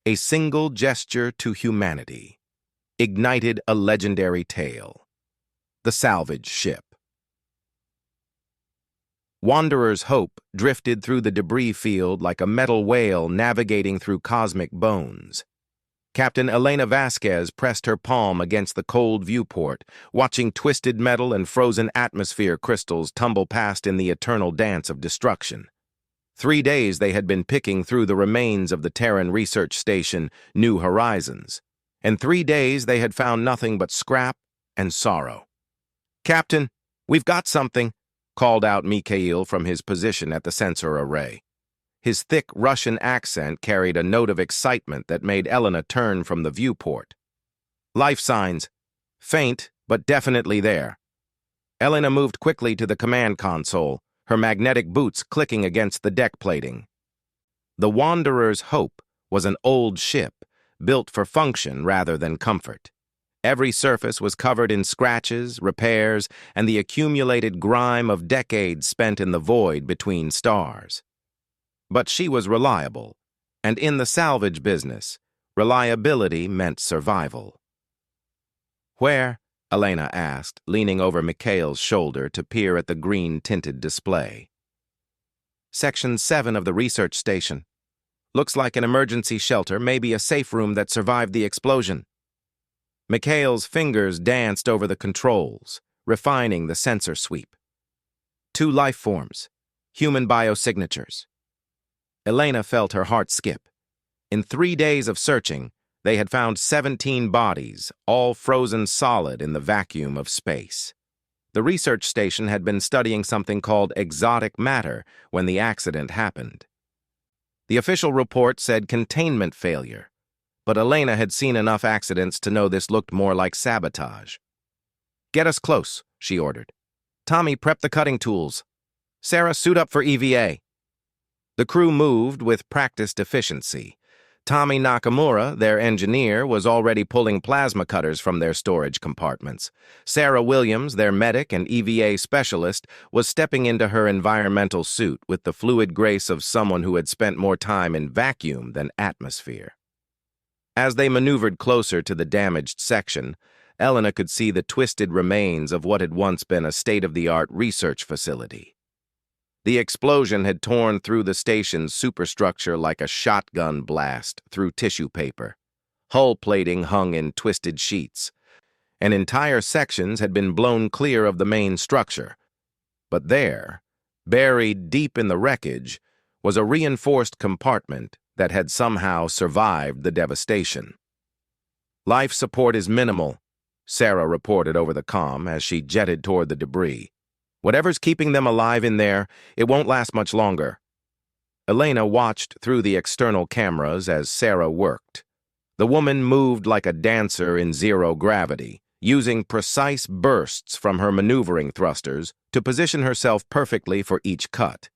A single gesture to humanity ignited a legendary tale. The salvage ship. Wanderer's hope drifted through the debris field like a metal whale navigating through cosmic bones. Captain Elena Vasquez pressed her palm against the cold viewport, watching twisted metal and frozen atmosphere crystals tumble past in the eternal dance of destruction. 3 days they had been picking through the remains of the Terran research station, New Horizons. And 3 days they had found nothing but scrap and sorrow. "Captain, we've got something," called out Mikhail from his position at the sensor array. His thick Russian accent carried a note of excitement that made Elena turn from the viewport. "Life signs. Faint, but definitely there." Elena moved quickly to the command console, her magnetic boots clicking against the deck plating. The Wanderer's Hope was an old ship, built for function rather than comfort. Every surface was covered in scratches, repairs, and the accumulated grime of decades spent in the void between stars. But she was reliable, and in the salvage business, reliability meant survival. "Where?" Elena asked, leaning over Mikhail's shoulder to peer at the green-tinted display. "Section 7 of the research station. Looks like an emergency shelter, maybe a safe room that survived the explosion." Mikhail's fingers danced over the controls, refining the sensor sweep. 2 life forms, human biosignatures. Elena felt her heart skip. In 3 days of searching, they had found 17 bodies, all frozen solid in the vacuum of space. The research station had been studying something called exotic matter when the accident happened. The official report said containment failure, but Elena had seen enough accidents to know this looked more like sabotage. "Get us close," she ordered. "Tommy, prep the cutting tools. Sarah, suit up for EVA." The crew moved with practiced efficiency. Tommy Nakamura, their engineer, was already pulling plasma cutters from their storage compartments. Sarah Williams, their medic and EVA specialist, was stepping into her environmental suit with the fluid grace of someone who had spent more time in vacuum than atmosphere. As they maneuvered closer to the damaged section, Elena could see the twisted remains of what had once been a state-of-the-art research facility. The explosion had torn through the station's superstructure like a shotgun blast through tissue paper. Hull plating hung in twisted sheets, and entire sections had been blown clear of the main structure. But there, buried deep in the wreckage, was a reinforced compartment that had somehow survived the devastation. "Life support is minimal," Sarah reported over the comm as she jetted toward the debris. "Whatever's keeping them alive in there, it won't last much longer." Elena watched through the external cameras as Sarah worked. The woman moved like a dancer in zero gravity, using precise bursts from her maneuvering thrusters to position herself perfectly for each cut.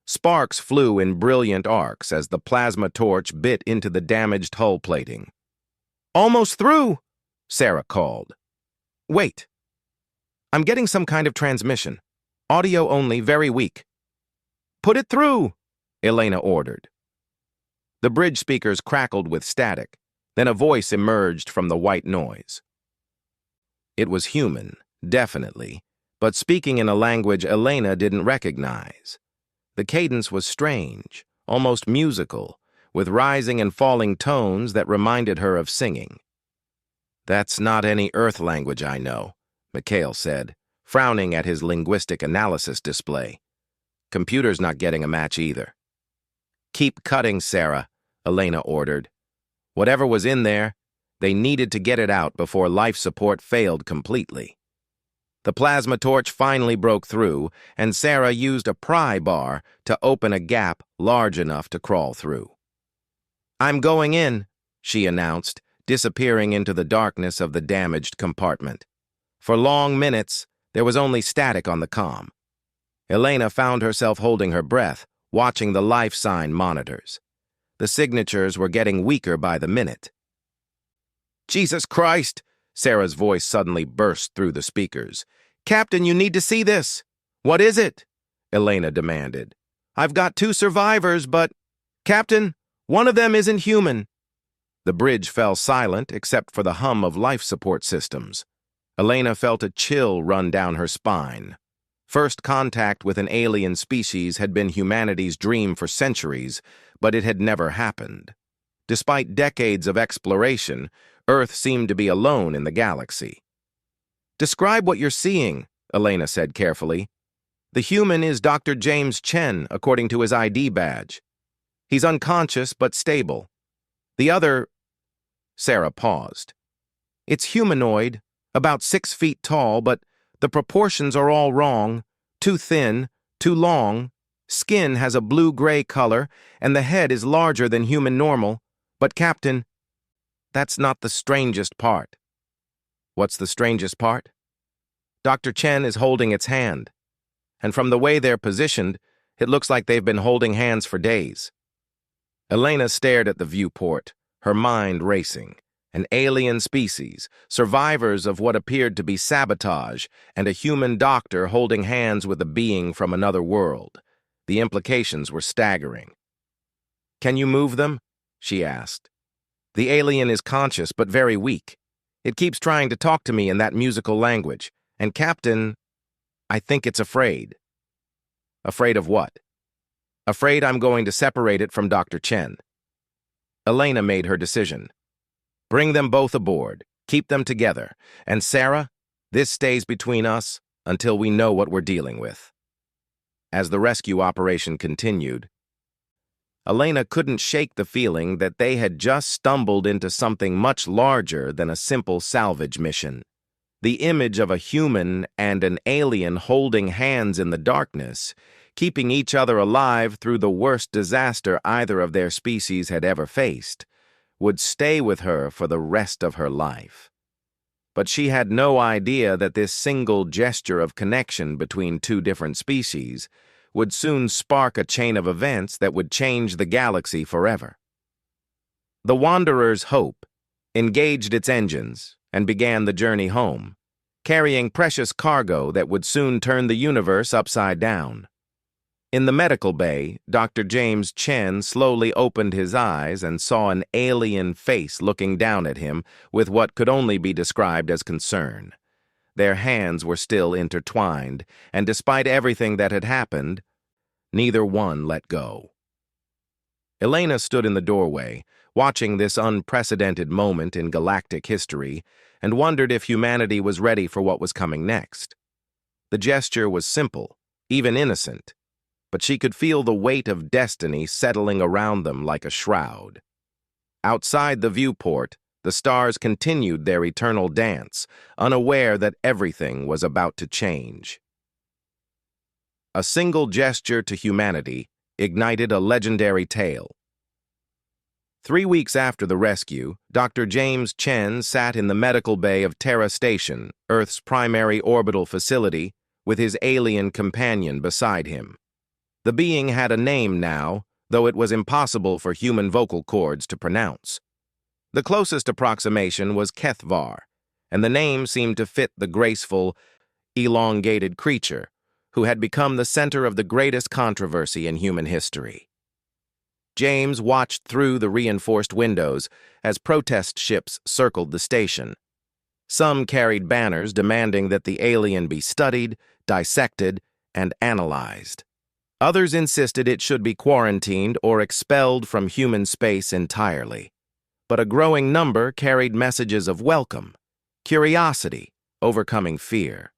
Sparks flew in brilliant arcs as the plasma torch bit into the damaged hull plating. "Almost through," Sarah called. "Wait. I'm getting some kind of transmission. Audio only, very weak." "Put it through," Elena ordered. The bridge speakers crackled with static, then a voice emerged from the white noise. It was human, definitely, but speaking in a language Elena didn't recognize. The cadence was strange, almost musical, with rising and falling tones that reminded her of singing. "That's not any Earth language I know," Mikhail said, frowning at his linguistic analysis display. "Computer's not getting a match either." "Keep cutting, Sarah," Elena ordered. Whatever was in there, they needed to get it out before life support failed completely. The plasma torch finally broke through, and Sarah used a pry bar to open a gap large enough to crawl through. "I'm going in," she announced, disappearing into the darkness of the damaged compartment. For long minutes, there was only static on the comm. Elena found herself holding her breath, watching the life sign monitors. The signatures were getting weaker by the minute. "Jesus Christ!" Sarah's voice suddenly burst through the speakers. "Captain, you need to see this." "What is it?" Elena demanded. "I've got 2 survivors, but—" "Captain, one of them isn't human." The bridge fell silent except for the hum of life support systems. Elena felt a chill run down her spine. First contact with an alien species had been humanity's dream for centuries, but it had never happened. Despite decades of exploration, Earth seemed to be alone in the galaxy. "Describe what you're seeing," Elena said carefully. "The human is Dr. James Chen, according to his ID badge. He's unconscious but stable. The other—" Sarah paused. "It's humanoid, about 6 feet tall, but the proportions are all wrong. Too thin, too long. Skin has a blue-gray color, and the head is larger than human normal. But, Captain, that's not the strangest part." "What's the strangest part?" "Dr. Chen is holding its hand. And from the way they're positioned, it looks like they've been holding hands for days." Elena stared at the viewport, her mind racing. An alien species, survivors of what appeared to be sabotage, and a human doctor holding hands with a being from another world. The implications were staggering. "Can you move them?" she asked. "The alien is conscious but very weak. It keeps trying to talk to me in that musical language. And Captain, I think it's afraid." "Afraid of what?" "Afraid I'm going to separate it from Dr. Chen." Elena made her decision. "Bring them both aboard. Keep them together. And Sarah, this stays between us until we know what we're dealing with." As the rescue operation continued, Elena couldn't shake the feeling that they had just stumbled into something much larger than a simple salvage mission. The image of a human and an alien holding hands in the darkness, keeping each other alive through the worst disaster either of their species had ever faced, would stay with her for the rest of her life. But she had no idea that this single gesture of connection between two different species would soon spark a chain of events that would change the galaxy forever. The Wanderer's Hope engaged its engines and began the journey home, carrying precious cargo that would soon turn the universe upside down. In the medical bay, Dr. James Chen slowly opened his eyes and saw an alien face looking down at him with what could only be described as concern. Their hands were still intertwined, and despite everything that had happened, neither one let go. Elena stood in the doorway, watching this unprecedented moment in galactic history, and wondered if humanity was ready for what was coming next. The gesture was simple, even innocent, but she could feel the weight of destiny settling around them like a shroud. Outside the viewport, the stars continued their eternal dance, unaware that everything was about to change. A single gesture to humanity ignited a legendary tale. 3 weeks after the rescue, Dr. James Chen sat in the medical bay of Terra Station, Earth's primary orbital facility, with his alien companion beside him. The being had a name now, though it was impossible for human vocal cords to pronounce. The closest approximation was Kethvar, and the name seemed to fit the graceful, elongated creature who had become the center of the greatest controversy in human history. James watched through the reinforced windows as protest ships circled the station. Some carried banners demanding that the alien be studied, dissected, and analyzed. Others insisted it should be quarantined or expelled from human space entirely. But a growing number carried messages of welcome, curiosity, overcoming fear.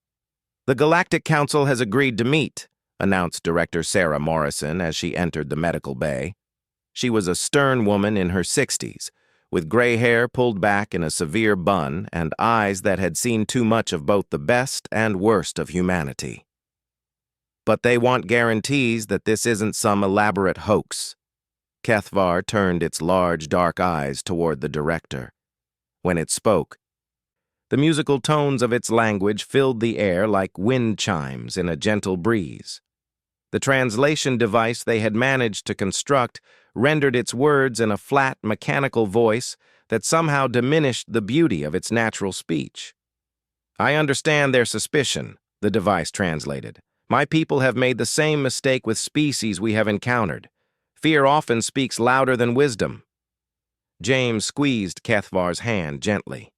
"The Galactic Council has agreed to meet," announced Director Sarah Morrison as she entered the medical bay. She was a stern woman in her 60s, with gray hair pulled back in a severe bun and eyes that had seen too much of both the best and worst of humanity. "But they want guarantees that this isn't some elaborate hoax." Kethvar turned its large, dark eyes toward the director. When it spoke, the musical tones of its language filled the air like wind chimes in a gentle breeze. The translation device they had managed to construct rendered its words in a flat, mechanical voice that somehow diminished the beauty of its natural speech. "I understand their suspicion," the device translated. "My people have made the same mistake with species we have encountered. Fear often speaks louder than wisdom." James squeezed Kethvar's hand gently.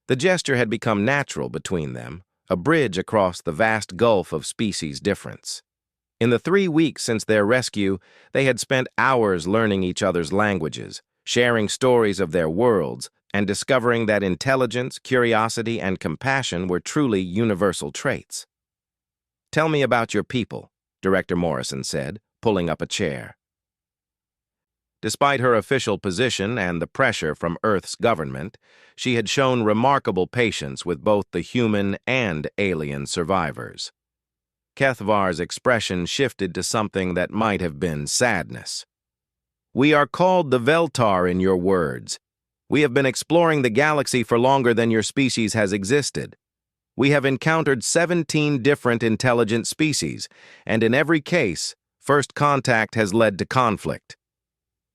The gesture had become natural between them, a bridge across the vast gulf of species difference. In the 3 weeks since their rescue, they had spent hours learning each other's languages, sharing stories of their worlds, and discovering that intelligence, curiosity, and compassion were truly universal traits. "Tell me about your people," Director Morrison said, pulling up a chair. Despite her official position and the pressure from Earth's government, she had shown remarkable patience with both the human and alien survivors. Kethvar's expression shifted to something that might have been sadness. "We are called the Veltar in your words. We have been exploring the galaxy for longer than your species has existed. We have encountered 17 different intelligent species, and in every case, first contact has led to conflict."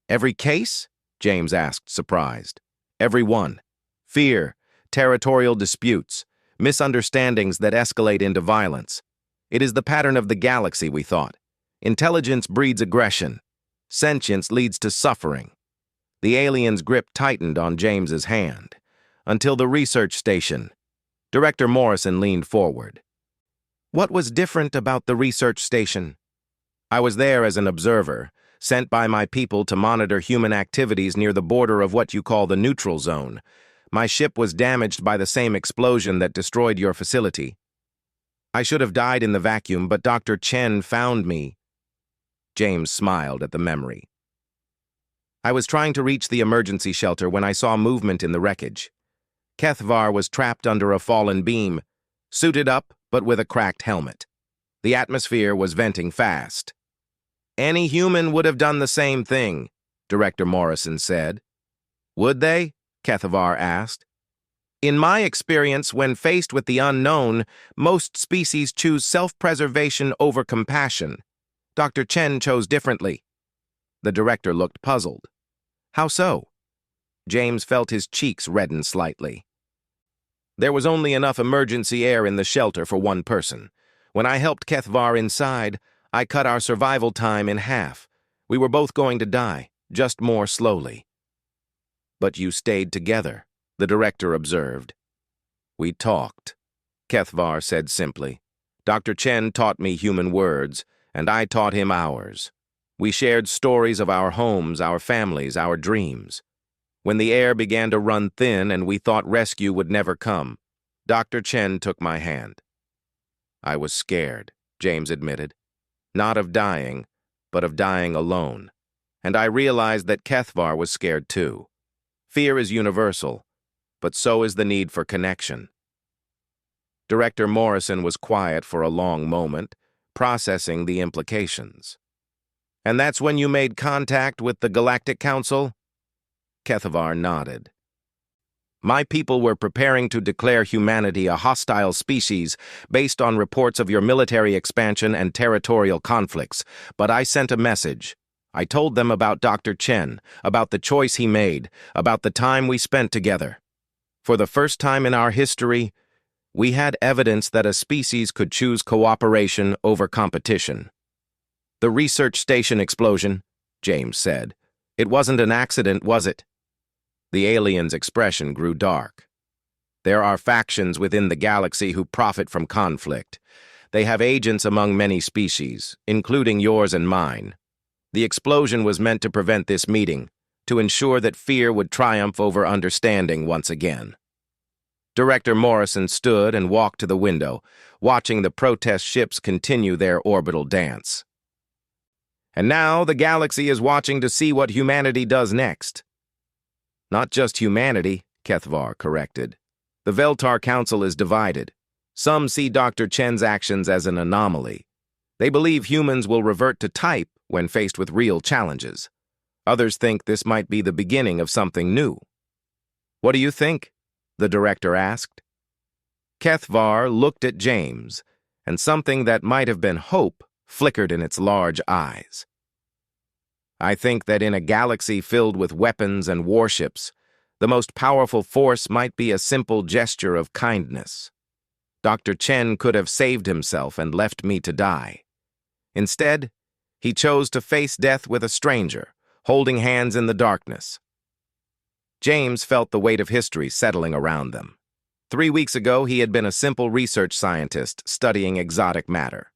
"Every case?" James asked, surprised. "Every one. Fear, territorial disputes, misunderstandings that escalate into violence. It is the pattern of the galaxy, we thought. Intelligence breeds aggression. Sentience leads to suffering." The alien's grip tightened on James's hand. "Until the research station." Director Morrison leaned forward. "What was different about the research station?" "I was there as an observer, sent by my people to monitor human activities near the border of what you call the neutral zone. My ship was damaged by the same explosion that destroyed your facility. I should have died in the vacuum, but Dr. Chen found me." James smiled at the memory. "I was trying to reach the emergency shelter when I saw movement in the wreckage. Kethvar was trapped under a fallen beam, suited up but with a cracked helmet. The atmosphere was venting fast." "Any human would have done the same thing," Director Morrison said. "Would they?" Kethvar asked. "In my experience, when faced with the unknown, most species choose self-preservation over compassion. Dr. Chen chose differently." The director looked puzzled. "How so?" James felt his cheeks redden slightly. "There was only enough emergency air in the shelter for one person. When I helped Kethvar inside, I cut our survival time in half. We were both going to die, just more slowly." "But you stayed together," the director observed. "We talked," Kethvar said simply. "Dr. Chen taught me human words, and I taught him ours. We shared stories of our homes, our families, our dreams. When the air began to run thin and we thought rescue would never come, Dr. Chen took my hand." "I was scared," James admitted. "Not of dying, but of dying alone. And I realized that Kethvar was scared too. Fear is universal, but so is the need for connection." Director Morrison was quiet for a long moment, processing the implications. "And that's when you made contact with the Galactic Council?" Kethvar nodded. "My people were preparing to declare humanity a hostile species based on reports of your military expansion and territorial conflicts, but I sent a message. I told them about Dr. Chen, about the choice he made, about the time we spent together. For the first time in our history, we had evidence that a species could choose cooperation over competition." "The research station explosion," James said. "It wasn't an accident, was it?" The alien's expression grew dark. "There are factions within the galaxy who profit from conflict. They have agents among many species, including yours and mine. The explosion was meant to prevent this meeting, to ensure that fear would triumph over understanding once again." Director Morrison stood and walked to the window, watching the protest ships continue their orbital dance. "And now the galaxy is watching to see what humanity does next." "Not just humanity," Kethvar corrected. "The Veltar Council is divided. Some see Dr. Chen's actions as an anomaly. They believe humans will revert to type when faced with real challenges. Others think this might be the beginning of something new." "What do you think?" the director asked. Kethvar looked at James, and something that might have been hope flickered in its large eyes. "I think that in a galaxy filled with weapons and warships, the most powerful force might be a simple gesture of kindness. Dr. Chen could have saved himself and left me to die. Instead, he chose to face death with a stranger, holding hands in the darkness. James felt the weight of history settling around them. 3 weeks ago, he had been a simple research scientist studying exotic matter.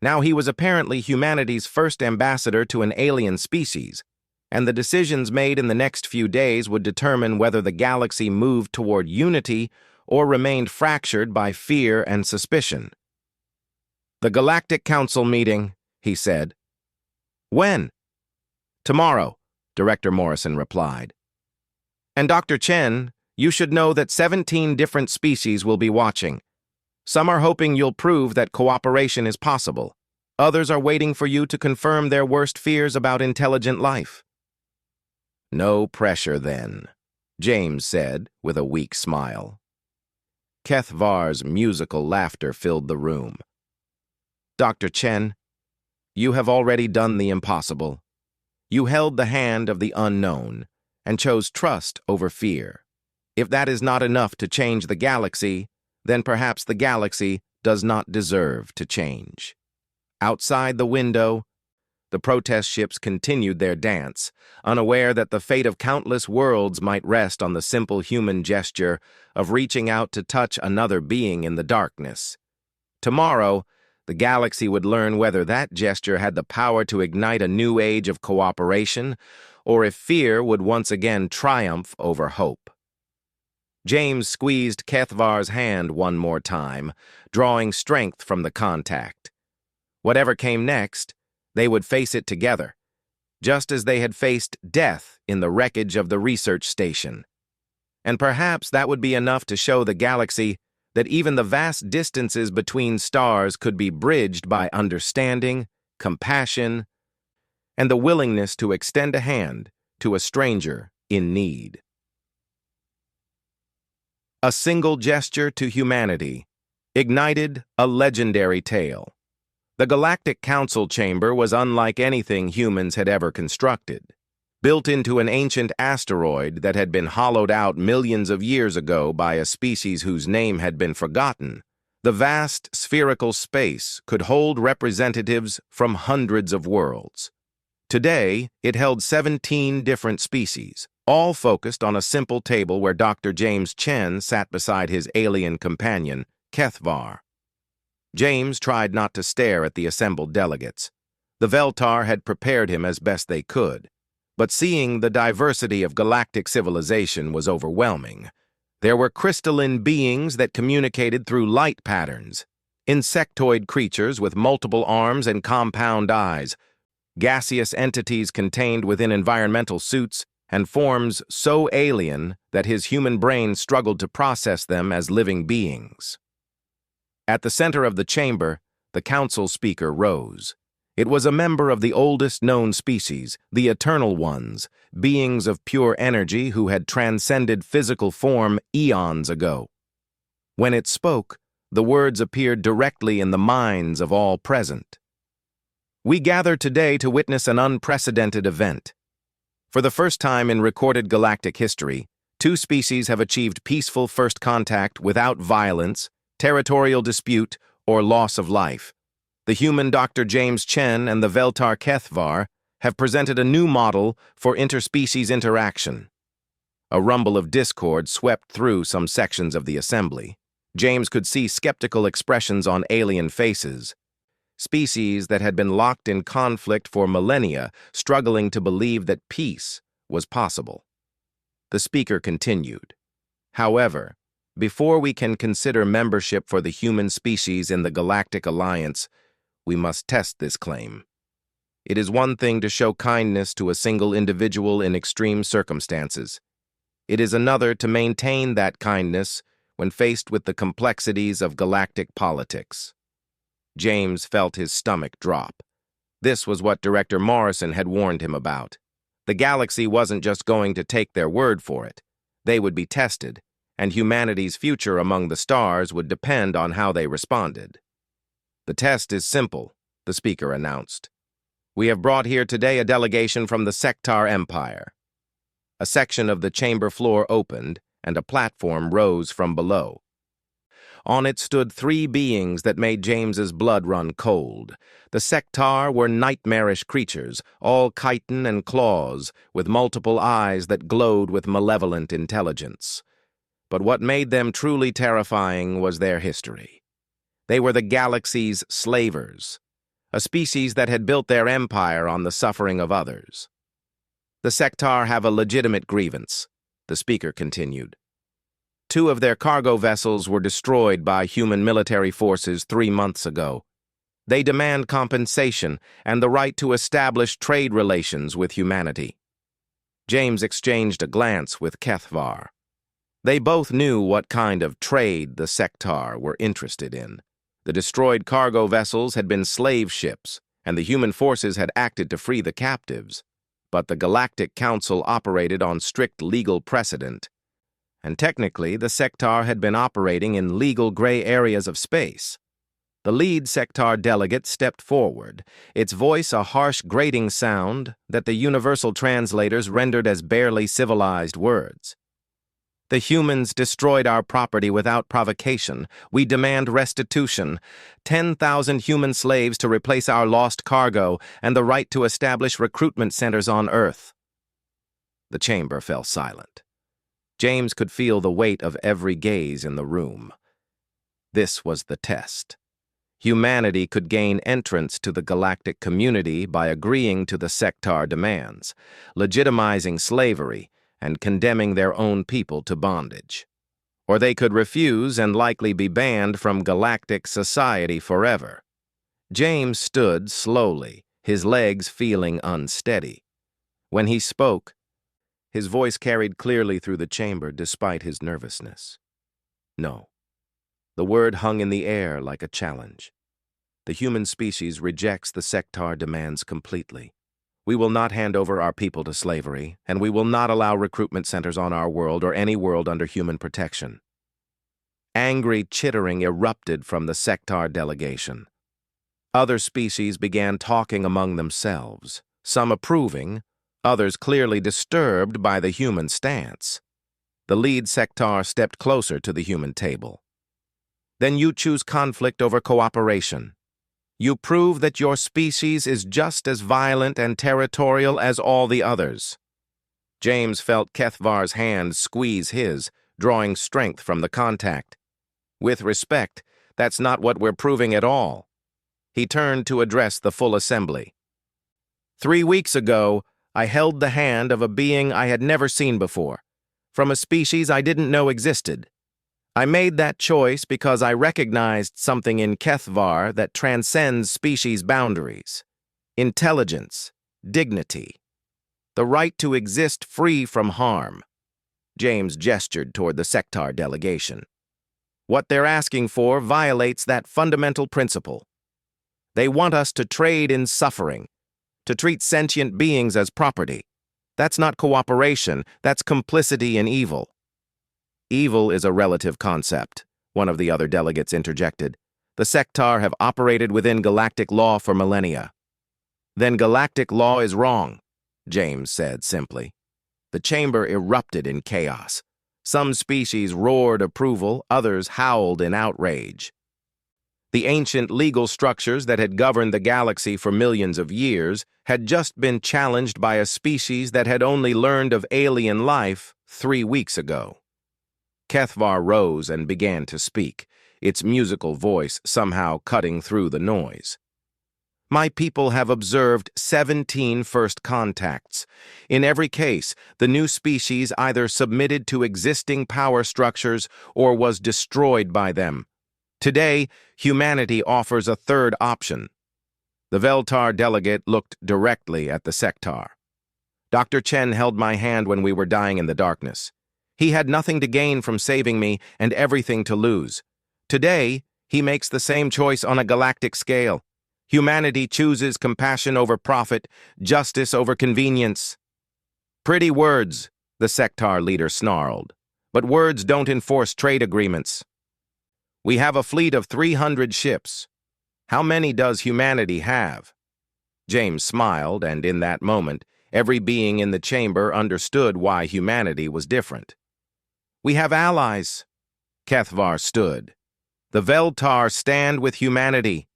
Now he was apparently humanity's first ambassador to an alien species, and the decisions made in the next few days would determine whether the galaxy moved toward unity or remained fractured by fear and suspicion. "The Galactic Council meeting," he said. "When?" "Tomorrow," Director Morrison replied. "And Dr. Chen, you should know that 17 different species will be watching. Some are hoping you'll prove that cooperation is possible. Others are waiting for you to confirm their worst fears about intelligent life." "No pressure, then," James said with a weak smile. Kethvar's musical laughter filled the room. "Dr. Chen, you have already done the impossible. You held the hand of the unknown and chose trust over fear. If that is not enough to change the galaxy, then perhaps the galaxy does not deserve to change." Outside the window, the protest ships continued their dance, unaware that the fate of countless worlds might rest on the simple human gesture of reaching out to touch another being in the darkness. Tomorrow, the galaxy would learn whether that gesture had the power to ignite a new age of cooperation, or if fear would once again triumph over hope. James squeezed Kethvar's hand one more time, drawing strength from the contact. Whatever came next, they would face it together, just as they had faced death in the wreckage of the research station. And perhaps that would be enough to show the galaxy that even the vast distances between stars could be bridged by understanding, compassion, and the willingness to extend a hand to a stranger in need. A single gesture to humanity ignited a legendary tale. The Galactic Council chamber was unlike anything humans had ever constructed. Built into an ancient asteroid that had been hollowed out millions of years ago by a species whose name had been forgotten, the vast spherical space could hold representatives from hundreds of worlds. Today, it held 17 different species, all focused on a simple table where Dr. James Chen sat beside his alien companion, Kethvar. James tried not to stare at the assembled delegates. The Veltar had prepared him as best they could, but seeing the diversity of galactic civilization was overwhelming. There were crystalline beings that communicated through light patterns, insectoid creatures with multiple arms and compound eyes, gaseous entities contained within environmental suits, and forms so alien that his human brain struggled to process them as living beings. At the center of the chamber, the council speaker rose. It was a member of the oldest known species, the Eternal Ones, beings of pure energy who had transcended physical form eons ago. When it spoke, the words appeared directly in the minds of all present. "We gather today to witness an unprecedented event. For the first time in recorded galactic history, two species have achieved peaceful first contact without violence, territorial dispute, or loss of life. The human Dr. James Chen and the Veltar Kethvar have presented a new model for interspecies interaction." A rumble of discord swept through some sections of the assembly. James could see skeptical expressions on alien faces. Species that had been locked in conflict for millennia, struggling to believe that peace was possible. The speaker continued. "However, before we can consider membership for the human species in the Galactic Alliance, we must test this claim. It is one thing to show kindness to a single individual in extreme circumstances. It is another to maintain that kindness when faced with the complexities of galactic politics." James felt his stomach drop. This was what Director Morrison had warned him about. The galaxy wasn't just going to take their word for it. They would be tested, and humanity's future among the stars would depend on how they responded. "The test is simple," the speaker announced. "We have brought here today a delegation from the Sectar Empire." A section of the chamber floor opened, and a platform rose from below. On it stood three beings that made James's blood run cold. The Sectar were nightmarish creatures, all chitin and claws, with multiple eyes that glowed with malevolent intelligence. But what made them truly terrifying was their history. They were the galaxy's slavers, a species that had built their empire on the suffering of others. The Sectar have a legitimate grievance, the speaker continued. 2 of their cargo vessels were destroyed by human military forces 3 months ago. They demand compensation and the right to establish trade relations with humanity. James exchanged a glance with Kethvar. They both knew what kind of trade the Sectar were interested in. The destroyed cargo vessels had been slave ships, and the human forces had acted to free the captives. But the Galactic Council operated on strict legal precedent, and technically the Sectar had been operating in legal gray areas of space. The lead Sectar delegate stepped forward, its voice a harsh grating sound that the universal translators rendered as barely civilized words. The humans destroyed our property without provocation. We demand restitution, 10,000 human slaves to replace our lost cargo, and the right to establish recruitment centers on Earth. The chamber fell silent. James could feel the weight of every gaze in the room. This was the test. Humanity could gain entrance to the galactic community by agreeing to the Sectar demands, legitimizing slavery, and condemning their own people to bondage. Or they could refuse and likely be banned from galactic society forever. James stood slowly, his legs feeling unsteady. When he spoke, his voice carried clearly through the chamber despite his nervousness. No. The word hung in the air like a challenge. The human species rejects the Sectar demands completely. We will not hand over our people to slavery, and we will not allow recruitment centers on our world or any world under human protection. Angry chittering erupted from the Sectar delegation. Other species began talking among themselves, some approving, others clearly disturbed by the human stance. The lead Sectar stepped closer to the human table. Then you choose conflict over cooperation. You prove that your species is just as violent and territorial as all the others. James felt Kethvar's hand squeeze his, drawing strength from the contact. With respect, that's not what we're proving at all. He turned to address the full assembly. 3 weeks ago, I held the hand of a being I had never seen before, from a species I didn't know existed. I made that choice because I recognized something in Kethvar that transcends species boundaries. Intelligence, dignity, the right to exist free from harm. James gestured toward the Sectar delegation. What they're asking for violates that fundamental principle. They want us to trade in suffering, to treat sentient beings as property. That's not cooperation, that's complicity in evil. Evil is a relative concept, one of the other delegates interjected. The Sectar have operated within galactic law for millennia. Then galactic law is wrong, James said simply. The chamber erupted in chaos. Some species roared approval, others howled in outrage. The ancient legal structures that had governed the galaxy for millions of years had just been challenged by a species that had only learned of alien life 3 weeks ago. Kethvar rose and began to speak, its musical voice somehow cutting through the noise. My people have observed 17 first contacts. In every case, the new species either submitted to existing power structures or was destroyed by them. Today, humanity offers a third option. The Veltar delegate looked directly at the Sectar. Dr. Chen held my hand when we were dying in the darkness. He had nothing to gain from saving me and everything to lose. Today, he makes the same choice on a galactic scale. Humanity chooses compassion over profit, justice over convenience. Pretty words, the Sectar leader snarled. But words don't enforce trade agreements. We have a fleet of 300 ships. How many does humanity have? James smiled, and in that moment, every being in the chamber understood why humanity was different. We have allies. Kethvar stood. The Veldtar stand with humanity.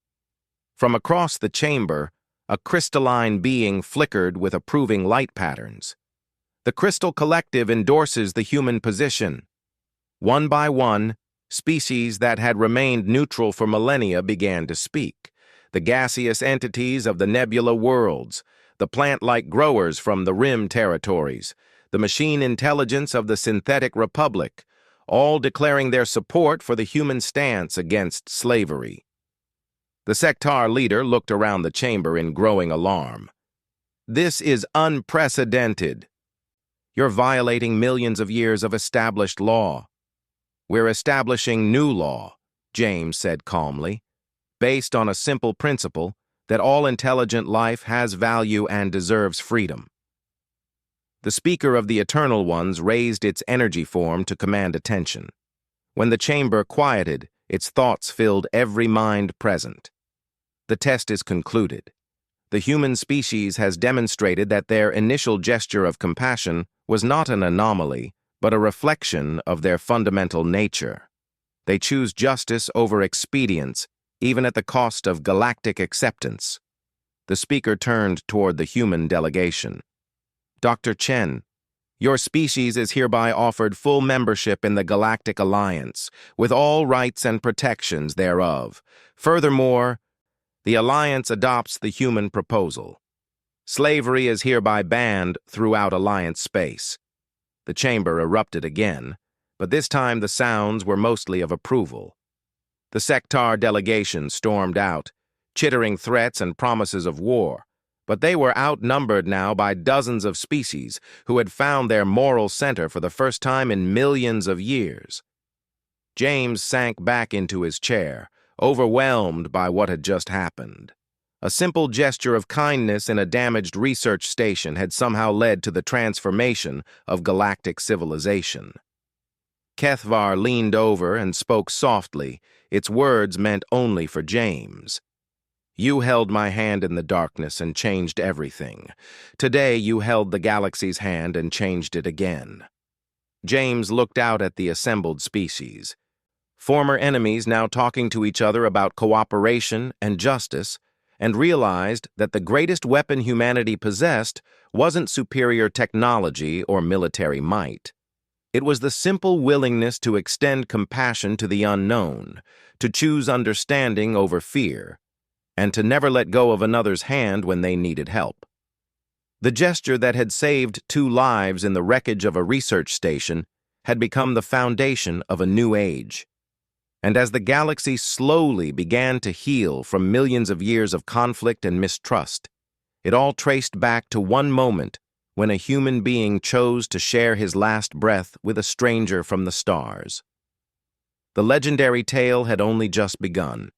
From across the chamber, a crystalline being flickered with approving light patterns. The Crystal Collective endorses the human position. One by one, species that had remained neutral for millennia began to speak. The gaseous entities of the nebula worlds, the plant-like growers from the rim territories, the machine intelligence of the synthetic republic, all declaring their support for the human stance against slavery. The sectar leader looked around the chamber in growing alarm. This is unprecedented. You're violating millions of years of established law. We're establishing new law, James said calmly, based on a simple principle that all intelligent life has value and deserves freedom. The speaker of the Eternal Ones raised its energy form to command attention. When the chamber quieted, its thoughts filled every mind present. The test is concluded. The human species has demonstrated that their initial gesture of compassion was not an anomaly, but a reflection of their fundamental nature. They choose justice over expedience, even at the cost of galactic acceptance. The speaker turned toward the human delegation. Dr. Chen, your species is hereby offered full membership in the Galactic Alliance, with all rights and protections thereof. Furthermore, the Alliance adopts the human proposal. Slavery is hereby banned throughout Alliance space. The chamber erupted again, but this time the sounds were mostly of approval. The sectar delegation stormed out, chittering threats and promises of war, but they were outnumbered now by dozens of species who had found their moral center for the first time in millions of years. James sank back into his chair, overwhelmed by what had just happened. A simple gesture of kindness in a damaged research station had somehow led to the transformation of galactic civilization. Kethvar leaned over and spoke softly, its words meant only for James. You held my hand in the darkness and changed everything. Today you held the galaxy's hand and changed it again. James looked out at the assembled species. Former enemies now talking to each other about cooperation and justice, and realized that the greatest weapon humanity possessed wasn't superior technology or military might. It was the simple willingness to extend compassion to the unknown, to choose understanding over fear, and to never let go of another's hand when they needed help. The gesture that had saved 2 lives in the wreckage of a research station had become the foundation of a new age. And as the galaxy slowly began to heal from millions of years of conflict and mistrust, it all traced back to one moment when a human being chose to share his last breath with a stranger from the stars. The legendary tale had only just begun.